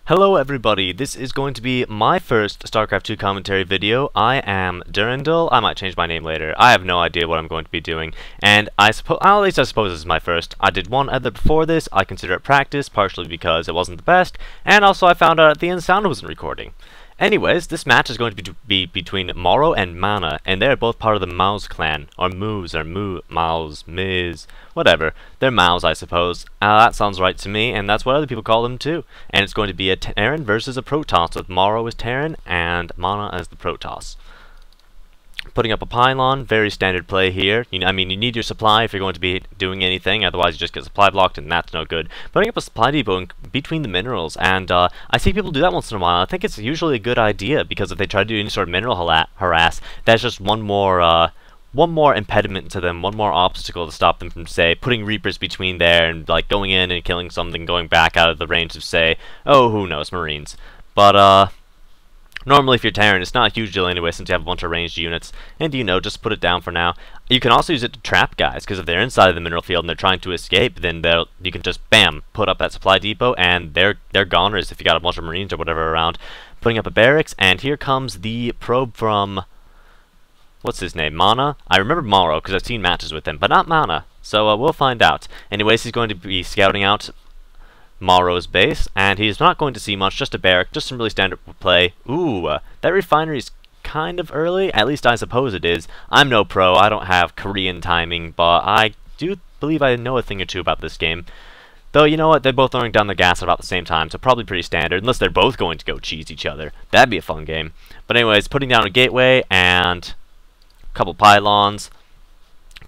Hello everybody, this is going to be my first Starcraft 2 commentary video. I am Durandal. I might change my name later. I have no idea what I'm going to be doing, and I suppose, at least I suppose this is my first. I did one other before this. I consider it practice, partially because it wasn't the best, and also I found out at the end sound wasn't recording. Anyways, this match is going to be between MorroW and MaNa, and they're both part of the Mao's clan, or Moos, or Mao's, Miz, whatever. They're Mao's, I suppose. That sounds right to me, and that's what other people call them too. And it's going to be a Terran versus a Protoss, with MorroW as Terran and MaNa as the Protoss. Putting up a pylon, very standard play here. I mean, you need your supply if you're going to be doing anything, otherwise you just get supply blocked, and that's no good. Putting up a supply depot in between the minerals, and I see people do that once in a while. I think it's usually a good idea, because if they try to do any sort of mineral harass, that's just one more impediment to them, one more obstacle to stop them from, say, putting Reapers between there and, like, going in and killing something, going back out of the range of, say, oh, who knows, Marines. But, normally, if you're Terran, it's not a huge deal anyway, since you have a bunch of ranged units, and just put it down for now. You can also use it to trap guys, because if they're inside of the mineral field and they're trying to escape, then you can just, bam, put up that supply depot, and they're goners if you got a bunch of Marines or whatever around. Putting up a barracks, and here comes the probe from, what's his name, MaNa? I remember MorroW, because I've seen matches with him, but not MaNa, so we'll find out. Anyways, he's going to be scouting out MorroW's base, and he's not going to see much, just a barrack, just some really standard play. Ooh, that refinery's kind of early, at least I suppose it is. I'm no pro, I don't have Korean timing, but I do believe I know a thing or two about this game. Though, you know what, they're both throwing down the gas at about the same time, so probably pretty standard, unless they're both going to go cheese each other. That'd be a fun game. But anyways, putting down a gateway, and a couple pylons.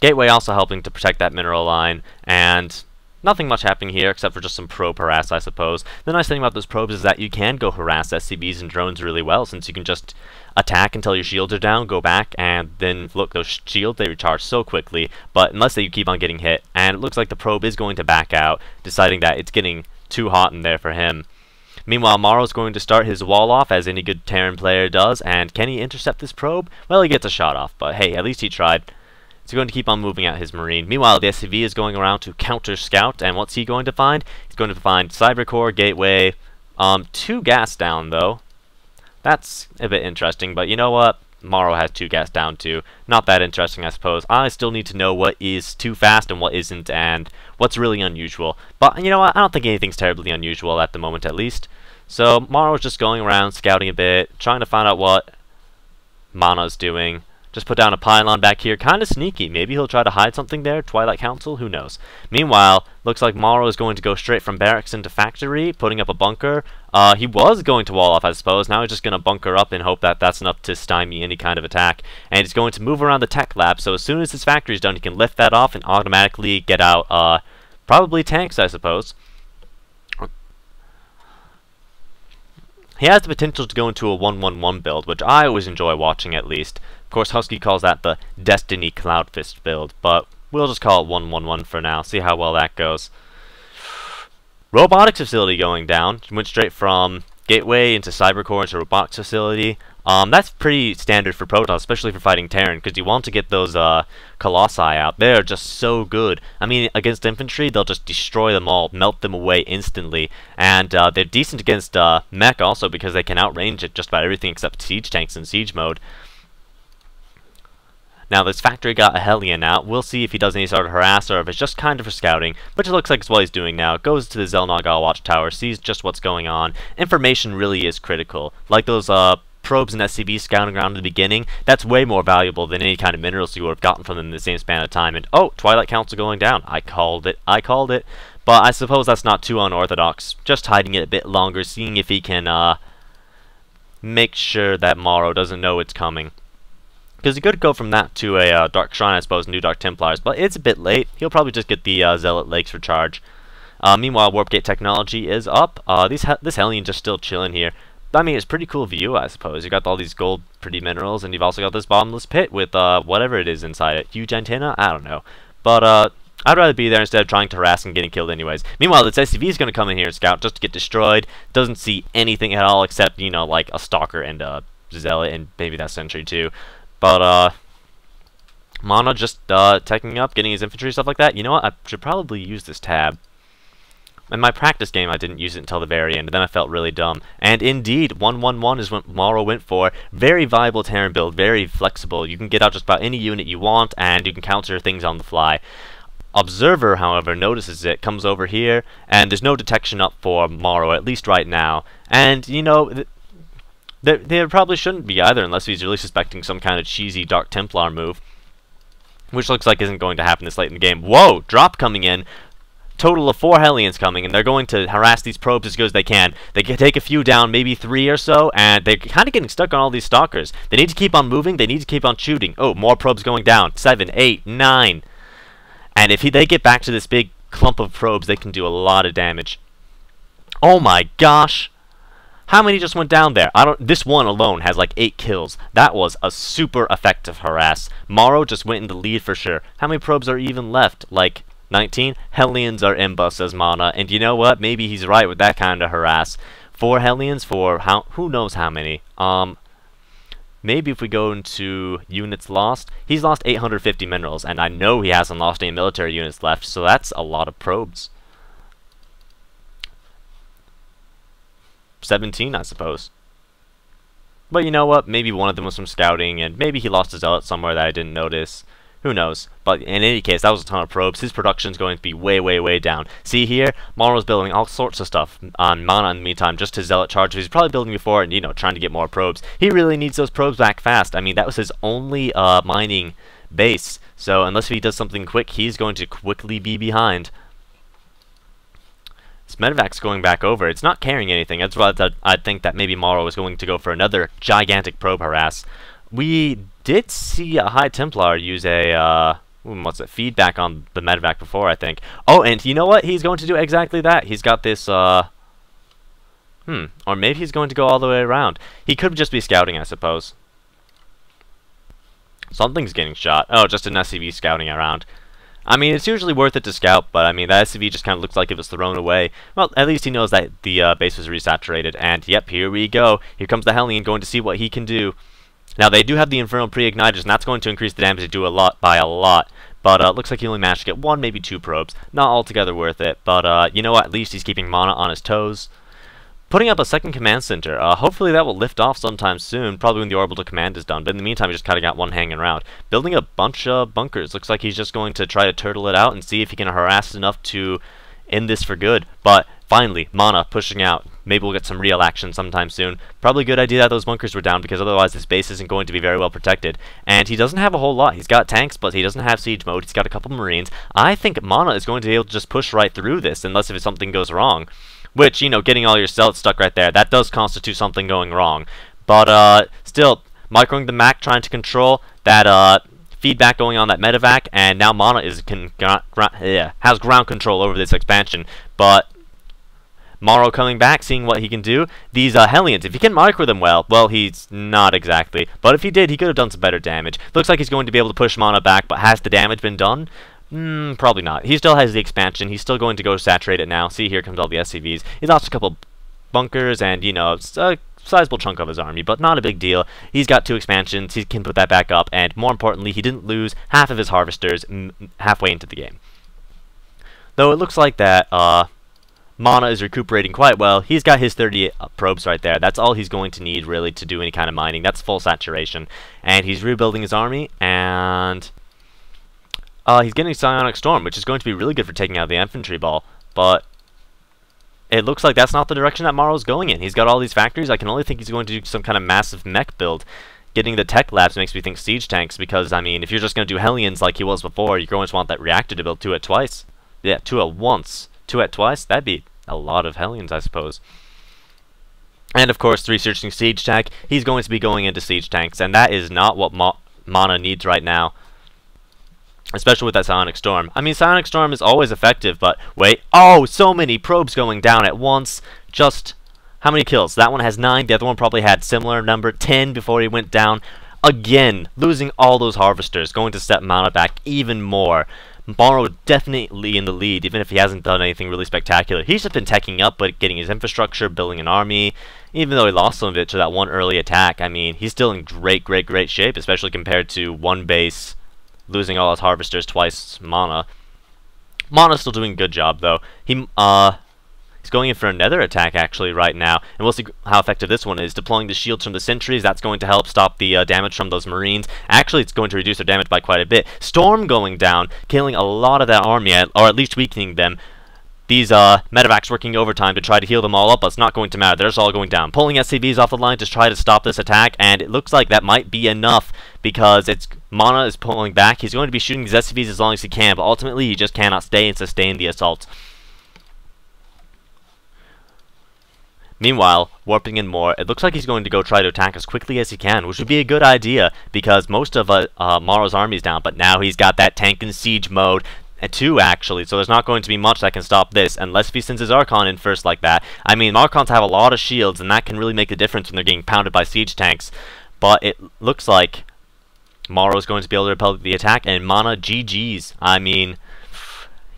Gateway also helping to protect that mineral line, and nothing much happening here except for just some probe harass, I suppose. The nice thing about those probes is that you can go harass SCVs and drones really well, since you can just attack until your shields are down, go back, and then look, those shields, they recharge so quickly, but unless you keep on getting hit, and it looks like the probe is going to back out, deciding that it's getting too hot in there for him. Meanwhile, MorroW's going to start his wall off, as any good Terran player does, and can he intercept this probe? Well, he gets a shot off, but hey, at least he tried. He's going to keep on moving out his Marine. Meanwhile, the SCV is going around to counter-scout, and what's he going to find? He's going to find Cyber Core, Gateway, 2 gas down, though. That's a bit interesting, but you know what? MorroW has 2 gas down, too. Not that interesting, I suppose. I still need to know what is too fast and what isn't, and what's really unusual. But, you know what? I don't think anything's terribly unusual at the moment, at least. So, MorroW's just going around, scouting a bit, trying to find out what MaNa's doing. Just put down a pylon back here, kind of sneaky. Maybe he'll try to hide something there. Twilight Council, who knows. Meanwhile, looks like MorroW is going to go straight from barracks into factory, putting up a bunker. He was going to wall off, I suppose. Now he's just going to bunker up and hope that that's enough to stymie any kind of attack. And he's going to move around the tech lab, so as soon as his factory is done, he can lift that off and automatically get out, probably tanks, I suppose. He has the potential to go into a 1-1-1 build, which I always enjoy watching at least. Of course, Husky calls that the Destiny Cloudfist build, but we'll just call it 1-1-1 for now, see how well that goes. Robotics facility going down. Went straight from Gateway into Cybercore into Robotics facility. That's pretty standard for Protoss, especially for fighting Terran, because you want to get those Colossi out. They're just so good. I mean, against infantry, they'll just destroy them all, melt them away instantly. And they're decent against mech also, because they can outrange it just about everything except siege tanks in siege mode. Now, this factory got a Hellion out. We'll see if he does any sort of harass or if it's just kind of for scouting, which it looks like it's what he's doing now. Goes to the Zelnagal watchtower, sees just what's going on. Information really is critical. Like those probes and SCVs scouting around in the beginning, that's way more valuable than any kind of minerals you would have gotten from them in the same span of time. And, oh, Twilight Council going down. I called it. I called it. But I suppose that's not too unorthodox. Just hiding it a bit longer, seeing if he can make sure that MorroW doesn't know it's coming. Because he could go from that to a Dark Shrine, I suppose, and do Dark Templars, but it's a bit late. He'll probably just get the Zealot Lakes for charge. Meanwhile, Warp Gate technology is up. This Hellion's just still chilling here. I mean, it's a pretty cool view, I suppose. You've got all these gold pretty minerals, and you've also got this bottomless pit with whatever it is inside it. Huge antenna? I don't know. But I'd rather be there instead of trying to harass and getting killed anyways. Meanwhile, this SCV is going to come in here and scout just to get destroyed. Doesn't see anything at all except, you know, like a Stalker and a Zealot, and maybe that Sentry too. But, MaNa just teching up, getting his infantry, stuff like that. You know what? I should probably use this tab. In my practice game, I didn't use it until the very end, and then I felt really dumb. And indeed, 111 is what MorroW went for. Very viable Terran build, very flexible. You can get out just about any unit you want, and you can counter things on the fly. Observer, however, notices it, comes over here, and there's no detection up for MorroW, at least right now. And, you know, there probably shouldn't be either, unless he's really suspecting some kind of cheesy Dark Templar move, which looks like isn't going to happen this late in the game. Whoa! Drop coming in. Total of 4 Hellions coming, and they're going to harass these probes as good as they can. They can take a few down, maybe 3 or so, and they're kind of getting stuck on all these stalkers. They need to keep on moving, they need to keep on shooting. Oh, more probes going down. 7, 8, 9. And if they get back to this big clump of probes, they can do a lot of damage. Oh my gosh! How many just went down there? This one alone has like 8 kills. That was a super effective harass. MorroW just went in the lead for sure. How many probes are even left? Like 19? Hellions are imbus, says MaNa. And you know what? Maybe he's right with that kind of harass. 4 Hellions for who knows how many? Maybe if we go into units lost, he's lost 850 minerals, and I know he hasn't lost any military units left, so that's a lot of probes. 17, I suppose. But you know what? Maybe one of them was from scouting, and maybe he lost a zealot somewhere that I didn't notice. Who knows? But in any case, that was a ton of probes. His production's going to be way, way, way down. See here? MorroW's building all sorts of stuff on MaNa in the meantime, just his zealot charge. He's probably building before and, you know, trying to get more probes. He really needs those probes back fast. I mean, that was his only mining base. So unless he does something quick, he's going to quickly be behind. This medevac's going back over. It's not carrying anything. That's why I think that maybe MorroW is going to go for another gigantic probe harass. We did see a High Templar use a, what's it, feedback on the medevac before, I think. Oh, and you know what? He's going to do exactly that. He's got this, or maybe he's going to go all the way around. He could just be scouting, I suppose. Something's getting shot. Oh, just an SCV scouting around. I mean, it's usually worth it to scout, but I mean, that SCV just kind of looks like it was thrown away. Well, at least he knows that the base was resaturated, and yep, here we go. Here comes the Hellion going to see what he can do. Now, they do have the Infernal Pre-Igniters, and that's going to increase the damage they do by a lot. But it looks like he only managed to get 1, maybe 2 probes. Not altogether worth it, but you know what? At least he's keeping MaNa on his toes. Putting up a second command center. Hopefully that will lift off sometime soon, probably when the orbital command is done. But in the meantime, he just kind of got one hanging around. Building a bunch of bunkers. Looks like he's just going to try to turtle it out and see if he can harass enough to end this for good. But finally, MaNa pushing out. Maybe we'll get some real action sometime soon. Probably a good idea that those bunkers were down, because otherwise this base isn't going to be very well protected. And he doesn't have a whole lot. He's got tanks, but he doesn't have siege mode. He's got a couple marines. I think MaNa is going to be able to just push right through this, unless if something goes wrong. Which, you know, getting all your zealots stuck right there, that does constitute something going wrong. But still, microing the Mac, trying to control that feedback going on that medevac, and now MaNa is has ground control over this expansion. But MorroW coming back, seeing what he can do. These Hellions, if he can micro them well, he's not exactly. But if he did, he could have done some better damage. Looks like he's going to be able to push MaNa back, but has the damage been done? Probably not. He still has the expansion. He's still going to go saturate it now. See, here comes all the SCVs. He lost a couple bunkers and, you know, it's a sizable chunk of his army, but not a big deal. He's got 2 expansions. He can put that back up, and more importantly, he didn't lose half of his harvesters halfway into the game. Though it looks like that MaNa is recuperating quite well. He's got his 30 probes right there. That's all he's going to need, really, to do any kind of mining. That's full saturation. And he's rebuilding his army, and he's getting Psionic Storm, which is going to be really good for taking out the infantry ball. But it looks like that's not the direction that MorroW's going in. He's got all these factories. I can only think he's going to do some kind of massive mech build. Getting the tech labs makes me think siege tanks, because, I mean, if you're just going to do Hellions like he was before, you're going to want that reactor to build 2 at twice. Yeah, 2 at once. 2 at twice? That'd be a lot of Hellions, I suppose. And, of course, researching siege tank. He's going to be going into siege tanks, and that is not what MaNa needs right now. Especially with that Psionic Storm. I mean, Psionic Storm is always effective, but wait. Oh, so many probes going down at once. Just, how many kills? That one has 9. The other one probably had similar number, 10 before he went down. Again, losing all those harvesters, going to step MaNa back even more. MorroW definitely in the lead, even if he hasn't done anything really spectacular. He's just been teching up, but getting his infrastructure, building an army. Even though he lost some of it to that one early attack, I mean, he's still in great, great, great shape, especially compared to one base losing all his harvesters twice MaNa. MaNa's still doing a good job, though. He's going in for another attack actually right now, and we'll see how effective this one is. Deploying the shields from the sentries, that's going to help stop the damage from those marines. Actually, it's going to reduce their damage by quite a bit. Storm going down, killing a lot of that army, or at least weakening them. These medevacs working overtime to try to heal them all up, but it's not going to matter. They're just all going down. Pulling SCVs off the line to try to stop this attack, and it looks like that might be enough because MaNa is pulling back. He's going to be shooting these SCVs as long as he can, but ultimately he just cannot stay and sustain the assault. Meanwhile, warping in more, it looks like he's going to go try to attack as quickly as he can, which would be a good idea because most of MorroW's army is down, but now he's got that tank and siege mode. Two actually, so there's not going to be much that can stop this unless he sends his Archon in first like that. I mean, Archons have a lot of shields and that can really make a difference when they're getting pounded by siege tanks, but it looks like MorroW is going to be able to repel the attack, and MaNa GG's. I mean,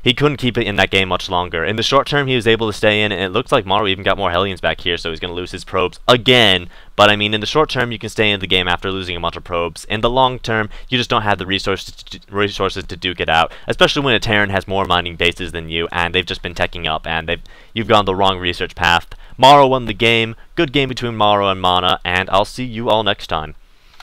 he couldn't keep it in that game much longer. In the short term, he was able to stay in, and it looks like MorroW even got more Hellions back here, so he's going to lose his probes again. But I mean, in the short term, you can stay in the game after losing a bunch of probes. In the long term, you just don't have the resources to duke it out, especially when a Terran has more mining bases than you, and they've just been teching up, and you've gone the wrong research path. MorroW won the game. Good game between MorroW and MaNa, and I'll see you all next time.